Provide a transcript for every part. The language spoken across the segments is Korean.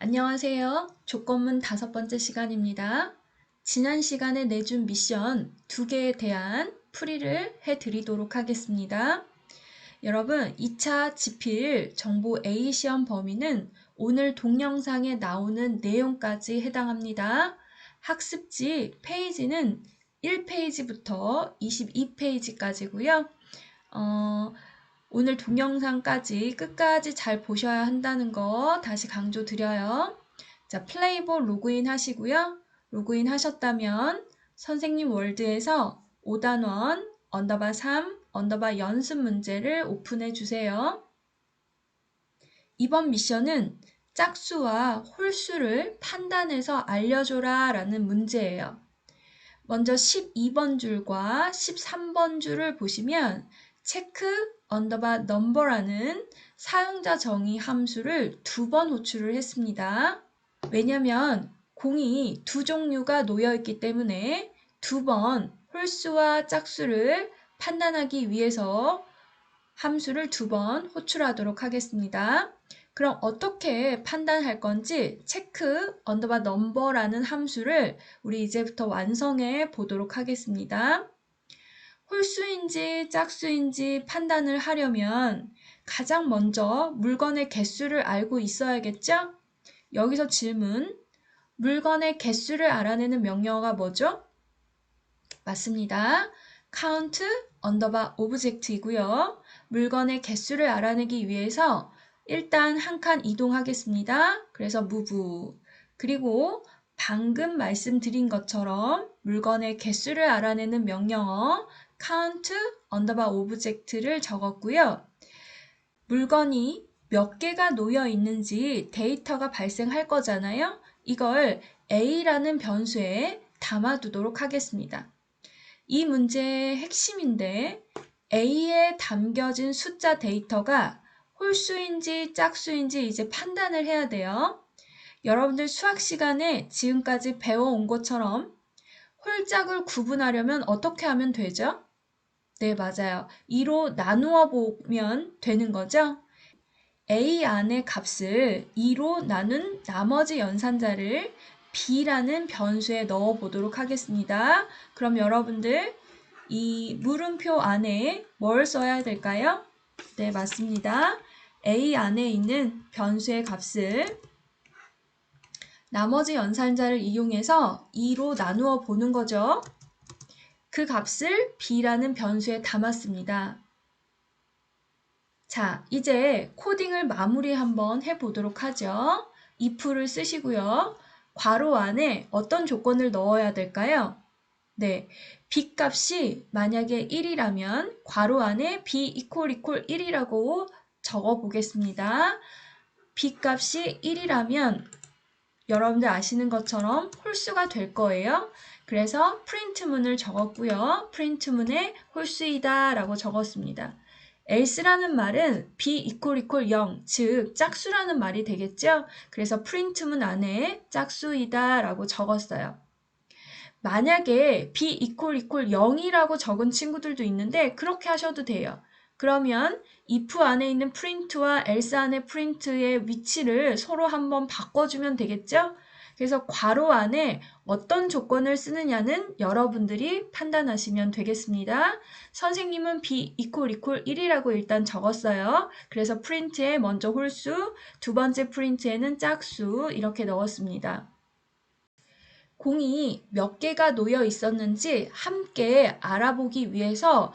안녕하세요. 조건문 5번째 시간입니다. 지난 시간에 내준 미션 2개에 대한 풀이를 해드리도록 하겠습니다. 여러분, 2차 지필 정보 A 시험 범위는 오늘 동영상에 나오는 내용까지 해당합니다. 학습지 페이지는 1페이지부터 22페이지까지고요. 오늘 동영상까지 끝까지 잘 보셔야 한다는 거 다시 강조드려요. 자, 플레이볼 로그인 하시고요. 로그인 하셨다면 선생님 월드에서 5단원 언더바 3 언더바 연습 문제를 오픈해 주세요. 이번 미션은 짝수와 홀수를 판단해서 알려줘라 라는 문제예요. 먼저 12번 줄과 13번 줄을 보시면 체크 언더바 넘버라는 사용자 정의 함수를 2번 호출을 했습니다. 왜냐면 공이 두 종류가 놓여 있기 때문에 2번 홀수와 짝수를 판단하기 위해서 함수를 2번 호출하도록 하겠습니다. 그럼 어떻게 판단할 건지 체크 언더바 넘버라는 함수를 우리 이제부터 완성해 보도록 하겠습니다. 홀수인지 짝수인지 판단을 하려면 가장 먼저 물건의 개수를 알고 있어야겠죠? 여기서 질문, 물건의 개수를 알아내는 명령어가 뭐죠? 맞습니다. count 언더바 object이고요. 물건의 개수를 알아내기 위해서 일단 한 칸 이동하겠습니다. 그래서 move. 그리고 방금 말씀드린 것처럼 물건의 개수를 알아내는 명령어 count 언더바 object를 적었고요. 물건이 몇 개가 놓여 있는지 데이터가 발생할 거잖아요. 이걸 a라는 변수에 담아두도록 하겠습니다. 이 문제의 핵심인데 A에 담겨진 숫자 데이터가 홀수인지 짝수인지 이제 판단을 해야 돼요. 여러분들 수학 시간에 지금까지 배워온 것처럼 홀짝을 구분하려면 어떻게 하면 되죠? 네, 맞아요. 2로 나누어 보면 되는 거죠? A 안의 값을 2로 나눈 나머지 연산자를 B라는 변수에 넣어 보도록 하겠습니다. 그럼 여러분들 이 물음표 안에 뭘 써야 될까요? 네, 맞습니다. A 안에 있는 변수의 값을 나머지 연산자를 이용해서 2로 나누어 보는 거죠. 그 값을 B라는 변수에 담았습니다. 자, 이제 코딩을 마무리 한번 해보도록 하죠. if를 쓰시고요. 괄호 안에 어떤 조건을 넣어야 될까요? 네, b 값이 만약에 1이라면 괄호 안에 b = 1이라고 적어 보겠습니다. b 값이 1이라면 여러분들 아시는 것처럼 홀수가 될 거예요. 그래서 프린트문을 적었고요. 프린트문에 홀수이다 라고 적었습니다. else라는 말은 b = 0, 즉 짝수라는 말이 되겠죠? 그래서 프린트문 안에 짝수이다 라고 적었어요. 만약에 b = 0이라고 적은 친구들도 있는데 그렇게 하셔도 돼요. 그러면 if 안에 있는 print와 else 안에 print의 위치를 서로 한번 바꿔주면 되겠죠? 그래서 괄호 안에 어떤 조건을 쓰느냐는 여러분들이 판단하시면 되겠습니다. 선생님은 b = 1이라고 일단 적었어요. 그래서 print에 먼저 홀수, 두 번째 print에는 짝수 이렇게 넣었습니다. 공이 몇 개가 놓여 있었는지 함께 알아보기 위해서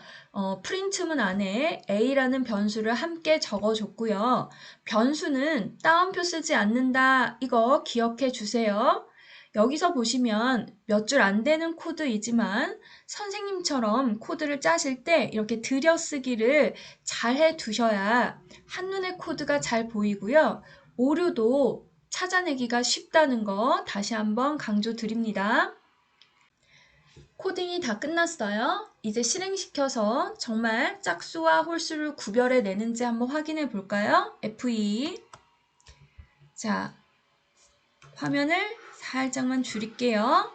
프린트문 안에 a라는 변수를 함께 적어줬고요. 변수는 따옴표 쓰지 않는다. 이거 기억해 주세요. 여기서 보시면 몇 줄 안 되는 코드이지만 선생님처럼 코드를 짜실 때 이렇게 들여쓰기를 잘 해두셔야 한눈에 코드가 잘 보이고요. 오류도 찾아내기가 쉽다는 거 다시 한번 강조드립니다. 코딩이 다 끝났어요. 이제 실행시켜서 정말 짝수와 홀수를 구별해 내는지 한번 확인해 볼까요? F2. 자, 화면을 살짝만 줄일게요.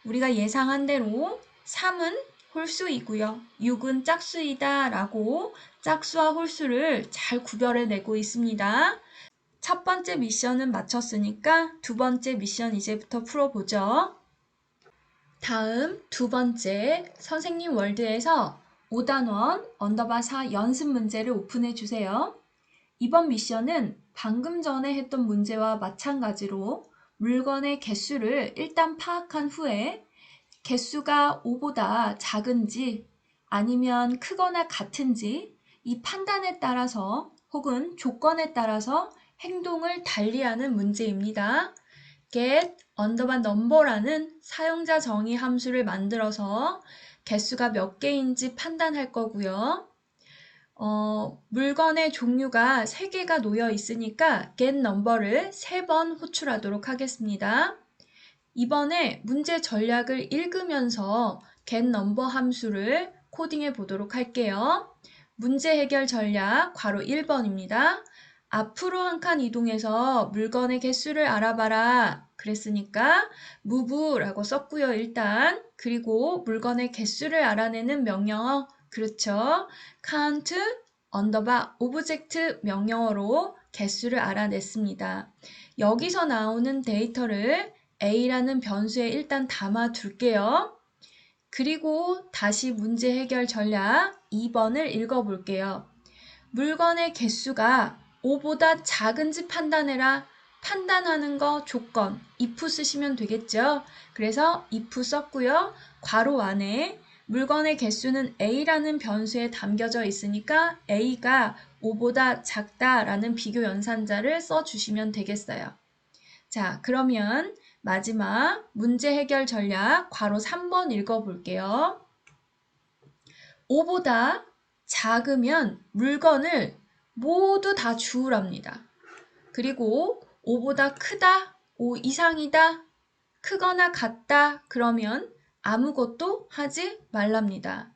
우리가 예상한 대로 3은 홀수이고요. 6은 짝수이다 라고 짝수와 홀수를 잘 구별해 내고 있습니다. 첫 번째 미션은 마쳤으니까 두 번째 미션 이제부터 풀어보죠. 다음 두 번째 선생님 월드에서 5단원 언더바 4 연습 문제를 오픈해 주세요. 이번 미션은 방금 전에 했던 문제와 마찬가지로 물건의 개수를 일단 파악한 후에 개수가 5보다 작은지 아니면 크거나 같은지 이 판단에 따라서 혹은 조건에 따라서 행동을 달리하는 문제입니다. get 언더바 number라는 사용자 정의 함수를 만들어서 개수가 몇 개인지 판단할 거고요. 물건의 종류가 3개가 놓여 있으니까 get number를 3번 호출하도록 하겠습니다. 이번에 문제 전략을 읽으면서 get number 함수를 코딩해 보도록 할게요. 문제 해결 전략 괄호 1번입니다. 앞으로 한 칸 이동해서 물건의 개수를 알아봐라. 그랬으니까 move라고 썼고요. 일단 그리고 물건의 개수를 알아내는 명령어 그렇죠. count 언더바 object 명령어로 개수를 알아냈습니다. 여기서 나오는 데이터를 A라는 변수에 일단 담아 둘게요. 그리고 다시 문제 해결 전략 2번을 읽어볼게요. 물건의 개수가 5보다 작은지 판단해라. 판단하는 거 조건 if 쓰시면 되겠죠. 그래서 if 썼고요. 괄호 안에 물건의 개수는 A라는 변수에 담겨져 있으니까 A가 5보다 작다라는 비교 연산자를 써주시면 되겠어요. 자, 그러면 마지막 문제 해결 전략 괄호 3번 읽어볼게요. 5보다 작으면 물건을 모두 다 주우랍니다. 그리고 5보다 크다, 5 이상이다, 크거나 같다 그러면 아무것도 하지 말랍니다.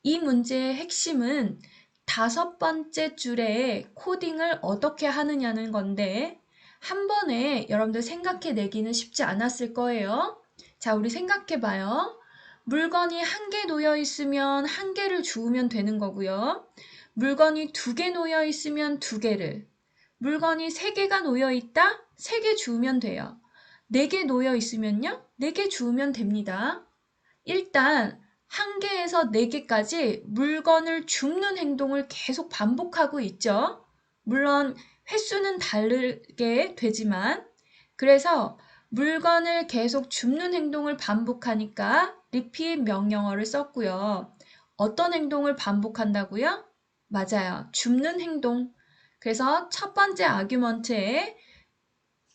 이 문제의 핵심은 5번째 줄에 코딩을 어떻게 하느냐는 건데 한 번에 여러분들 생각해내기는 쉽지 않았을 거예요. 자, 우리 생각해봐요. 물건이 1개 놓여 있으면 1개를 주우면 되는 거고요. 물건이 2개 놓여 있으면 2개를, 물건이 3개가 놓여 있다? 3개 주우면 돼요. 4개 놓여 있으면요? 4개 주우면 됩니다. 일단 1개에서 4개까지 물건을 줍는 행동을 계속 반복하고 있죠. 물론 횟수는 다르게 되지만 그래서 물건을 계속 줍는 행동을 반복하니까 repeat 명령어를 썼고요. 어떤 행동을 반복한다고요? 맞아요. 줍는 행동. 그래서 첫 번째 아규먼트에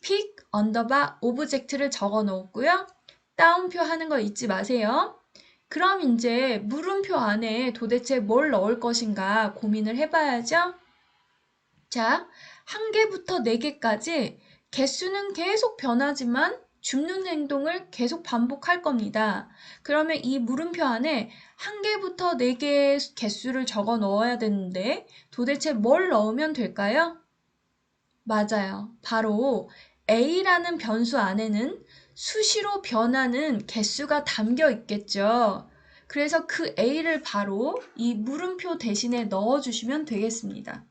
pick 언더바 object를 적어 놓았고요. 따옴표 하는 거 잊지 마세요. 그럼 이제 물음표 안에 도대체 뭘 넣을 것인가 고민을 해봐야죠. 자, 1개부터 4개까지 개수는 계속 변하지만 줍는 행동을 계속 반복할 겁니다. 그러면 이 물음표 안에 1개부터 4개의 개수를 적어 넣어야 되는데 도대체 뭘 넣으면 될까요? 맞아요. 바로 A라는 변수 안에는 수시로 변하는 개수가 담겨 있겠죠. 그래서 그 A를 바로 이 물음표 대신에 넣어주시면 되겠습니다.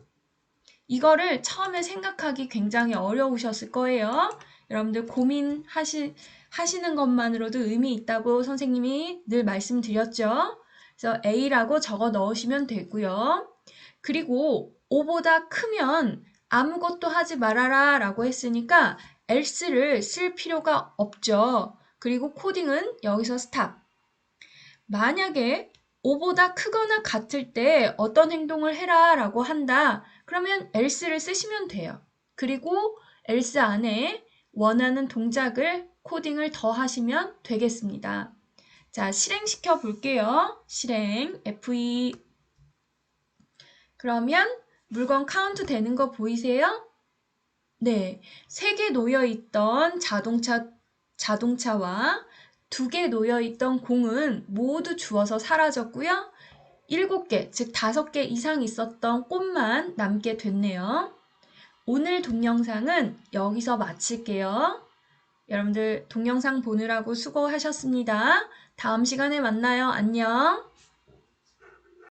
이거를 처음에 생각하기 굉장히 어려우셨을 거예요. 여러분들 고민하시는 것만으로도 의미 있다고 선생님이 늘 말씀드렸죠. 그래서 A라고 적어 넣으시면 되고요. 그리고 5보다 크면 아무것도 하지 말아라 라고 했으니까 else를 쓸 필요가 없죠. 그리고 코딩은 여기서 스탑. 만약에 5보다 크거나 같을 때 어떤 행동을 해라 라고 한다. 그러면 else를 쓰시면 돼요. 그리고 else 안에 원하는 동작을 코딩을 더 하시면 되겠습니다. 자, 실행시켜 볼게요. 실행 FE. 그러면 물건 카운트 되는 거 보이세요? 네, 3개 놓여있던 자동차와 2개 놓여있던 공은 모두 주워서 사라졌고요. 7개, 즉 5개 이상 있었던 꽃만 남게 됐네요. 오늘 동영상은 여기서 마칠게요. 여러분들 동영상 보느라고 수고하셨습니다. 다음 시간에 만나요. 안녕.